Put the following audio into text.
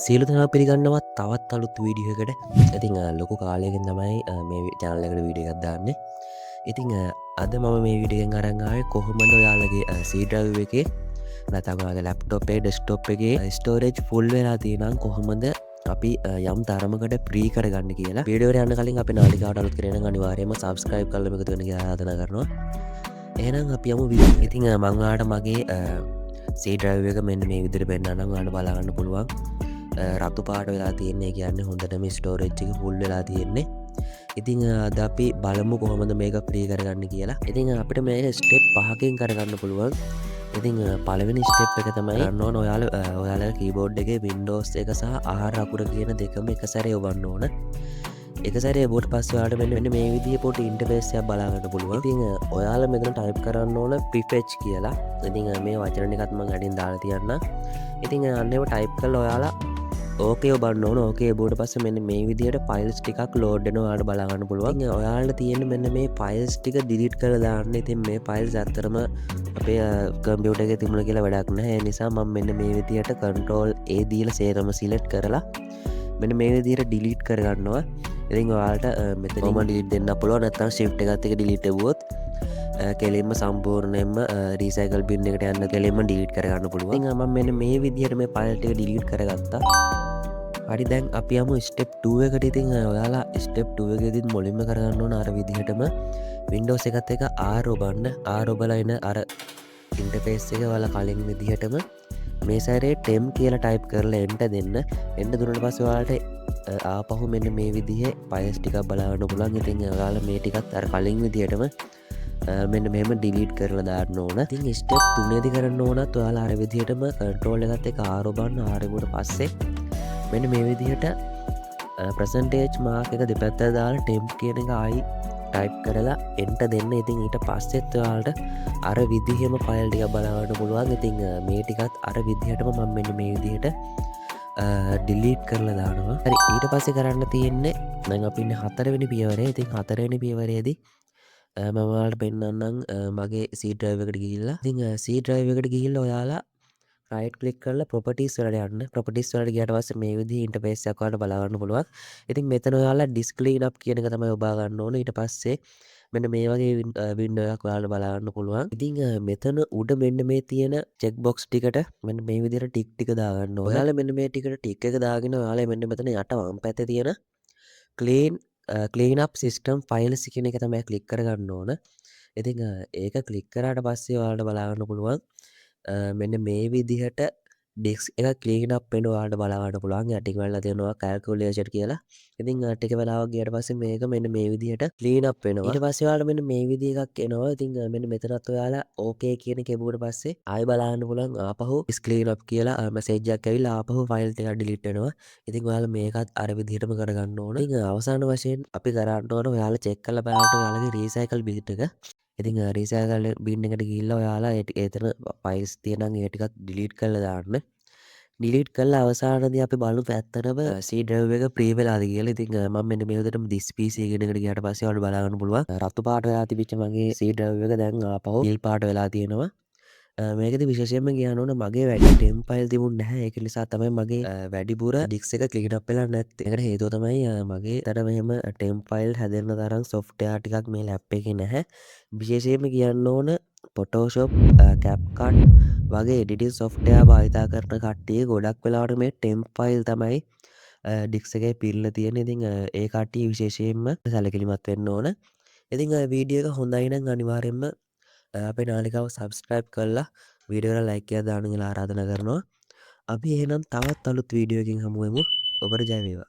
සියලු දෙනා පිළිගන්නවා තවත් අලුත් වීඩියෝ එකට. ඉතින් ලොකු කාලයකින් තමයි මේ channel එකට වීඩියෝ එකක් දාන්නේ. ඉතින් අද මම මේ වීඩියෝ එකෙන් අරන් ආවේ කොහොමද ඔයාලගේ C drive එකේ නැත්නම් ඔයාලගේ laptop එකේ desktop එකේ storage full වෙලා තියෙනම් කොහොමද අපි යම් තරමකට free කරගන්න කියලා. වීඩියෝ එකට යන්න කලින් අපේ නාලිකාවට අලුත් කරේ නම් අනිවාර්යයෙන්ම subscribe කරලා මේක තුන කියලා ආරාධනා කරනවා. එහෙනම් අපි යමු වීඩියෝ. ඉතින් මම ඔයාලට මගේ C drive එක මෙන්න මේ විදිහට පෙන්නන්නම්. ඔයාලට බලා ගන්න පුළුවන්. රතු පාට වෙලා තියෙන්නේ කියන්නේ හොඳටම ස්ටෝරේජ් එක ෆුල් වෙලා තියෙන්නේ. ඉතින් අද අපි බලමු කොහොමද මේක ෆ්‍රී කරගන්න කියලා. ඉතින් අපිට මේක ස්ටෙප් 5කින් කරගන්න පුළුවන්. ඉතින් පළවෙනි ස්ටෙප් එක තමයි ගන්න ඕන ඔයාලගේ කීබෝඩ් එකේ Windows එක සහ R අකුර කියන දෙකම එක සැරේ ඔබන්න ඕන. එක සැරේ ඔබට පස්සේ ඔයාලට මෙන්න මේ විදිහේ පොඩි ඉන්ටර්ෆේස් එකක් බලා ගන්න පුළුවන්. ඉතින් ඔයාලා මෙතන ටයිප් කරන්න ඕන prefetch කියලා. ඉතින් මේ වචන ටිකත් මම අඩින් දාලා තියන්නම්. ඉතින් අන්නේව ටයිප් කරලා ඔයාලා ඕකේ ඔබන්න ඕන. ඕකේ ඔබට පස්සේ මෙන්න මේ විදිහට ෆයිල්ස් ටිකක් ලෝඩ් වෙනවා. ඔයාලට බලා ගන්න පුළුවන්. ඉතින් ඔයාලට තියෙන මෙන්න මේ ෆයිල්ස් ටික ඩිලීට් කරලා දාන්න. ඉතින් මේ ෆයිල්ස් අත්‍තරම අපේ කම්පියුටර් එකේ තිබුණ කියලා වැඩක් නැහැ. ඒ නිසා මම මෙන්න මේ විදිහට control A දීලා සේරම සිලෙක්ට් කරලා මෙන්න මේ විදිහට ඩිලීට් කරගන්නවා. ඉතින් ඔයාලට මෙතනම ඩිලීට් දෙන්න පුළුවන්. නැත්නම් shift එකත් එක ඩිලීට් එවුවොත් කෙලින්ම සම්පූර්ණයෙන්ම රීසයිකල් බින් එකට යන්න කෙලින්ම ඩිලීට් කරගන්න පුළුවන්. ඉතින් මම මෙන්න මේ විදිහට මේ ෆයිල් ටික ඩිලීට් කරගත්තා. හරි, දැන් අපි යමු ස්ටෙප් 2 එකට. ඉතින් ඔයාලා ස්ටෙප් 2 එකේදී මුලින්ම කරගන්න ඕන අර විදිහටම Windows එකත් එක R ඔබන්න. R ඔබලා ඉන අර ඉන්ටර්ෆේස් එක ඔයාලා කලින් විදිහටම මේ සැරේ temp කියලා ටයිප් කරලා enter දෙන්න. enter දුන්නාට පස්සේ ඔයාලට ආපහු මෙන්න මේ විදිහේ ෆයිල්ස් ටිකක් බලා ගන්න පුළුවන්. ඉතින් ඔයාලා මේ ටිකත් අර කලින් විදිහටම මෙන්න මෙහෙම ඩිලීට් කරලා දාන්න ඕන. ඉතින් ස්ටෙප් 3 දී කරන්න ඕනත් ඔයාලා අර විදිහටම control එකත් එක R ඔබන්න. R ඔබුවට පස්සේ මෙන්න මේ විදිහට percentage mark එක දෙපැත්තට දාලා temp කියන එක ආයි ටයිප් කරලා enter දෙන්න. ඉතින් ඊට පස්සෙත් ඔයාලට අර විදිහෙම ෆයිල් ටික බලා ගන්න පුළුවන්. ඉතින් මේ ටිකත් අර විදිහටම මම මෙන්න මේ විදිහට ඩිලීට් කරලා දානවා. හරි, ඊට පස්සේ කරන්න තියෙන්නේ දැන් අපි ඉන්නේ 4 වෙනි පියවරේ. ඉතින් 4 වෙනි පියවරේදී මම ඔයාලට පෙන්නන්නම් මගේ C drive එකට ගිහිල්ලා. ඉතින් C drive එකට ගිහිල්ලා ඔයාලා right click කරලා properties වලට යන්න. properties වලට ගියාට පස්සේ මේ විදිහේ interface එකක් ඔයාලට බලා ගන්න පුළුවන්. ඉතින් මෙතන ඔයාලා disk clean up කියන එක තමයි ඔබා ගන්න ඕනේ. ඊට පස්සේ මෙන්න මේ වගේ window එකක් ඔයාලට බලා ගන්න පුළුවන්. ඉතින් මෙතන උඩ මෙන්න මේ තියෙන check box ටිකට මෙන්න මේ විදිහට ටික් ටික දාගන්න ඕනේ. ඔයාලා මෙන්න මේ ටිකට ටික් එක දාගෙන ඔයාලා මෙන්න මෙතන යට වම් පැත්තේ තියෙන clean up system files කියන එක තමයි ක්ලික් කරගන්න ඕන. ඉතින් ඒක ක්ලික් කරාට පස්සේ ඔයාලට බලා ගන්න පුළුවන් මෙන්න මේ විදිහට ඩෙස්ක් එක ක්ලීන් අප් වෙනවා. ඔයාලට බලා ගන්න පුළුවන් යටින් වෙලා තියෙනවා calculation කියලා. ඉතින් ටික වෙලාවක් ගියාට පස්සේ මේක මෙන්න මේ විදිහට ක්ලීන් අප් වෙනවා. ඊට පස්සේ ඔයාලට මෙන්න මේ විදිහ එකක් එනවා. ඉතින් මෙන්න මෙතනත් ඔයාලා okay කියන එක එමුවට පස්සේ ආයෙ බලා ගන්න පුළුවන් ආපහු clean up කියලා මැසේජ් එකක් ඇවිල්ලා ආපහු ෆයිල් ටික ඩිලීට් වෙනවා. ඉතින් ඔයාලා මේකත් අර විදිහටම කරගන්න ඕන. ඉතින් අවසාන වශයෙන් අපි කරන්න ඕන ඔයාලා චෙක් කරලා බලන්න ඔයාලගේ රීසයිකල් බින් එක. ඉතින් රීසයිකල් බින් එකට ගිහිල්ලා ඔයාලා එතන ෆයිල්ස් තියෙනම් ඒ ටිකත් ඩිලීට් කරලා දාන්න. ඩිලීට් කරලා අවසානයේදී අපි බලමු ඇත්තටම C drive එක free වෙලාද කියලා. ඉතින් මම මෙන්න මේ විදිහටම this PC කියන එකට ගියාට පස්සේ ඔයාලට බලා ගන්න පුළුවන්. රතු පාට වෙලා තිබිච්ච මගේ C drive එක දැන් ආපහු නිල් පාට වෙලා තියෙනවා. මේකෙදි විශේෂයෙන්ම කියන්න ඕන මගේ වැඩි temp file තිබුණ නැහැ. ඒක නිසා තමයි මගේ වැඩිපුර disk එක clean up වෙලා නැත්තේ. ඒකට හේතුව තමයි මගේ අර මෙහෙම temp file හැදෙන්න තරම් software ටිකක් මේ lap එකේ නැහැ. විශේෂයෙන්ම කියන්න ඕන Photoshop, CapCut වගේ editing software භාවිතා කරන කට්ටිය ගොඩක් වෙලාවට මේ temp file තමයි disk එකේ පිරලා තියෙන්නේ. ඉතින් ඒ කට්ටිය විශේෂයෙන්ම සැලකිලිමත් වෙන්න ඕන. ඉතින් වීඩියෝ එක හොඳයි නම් අනිවාර්යෙන්ම අපේ නාලිකාව subscribe කරලා වීඩියෝ එකට like එකක් දාන්න කියලා ආරාධනා කරනවා. අපි එහෙනම් තවත් අලුත් වීඩියෝ එකකින් හමු වෙමු. ඔබට ජය වේවා.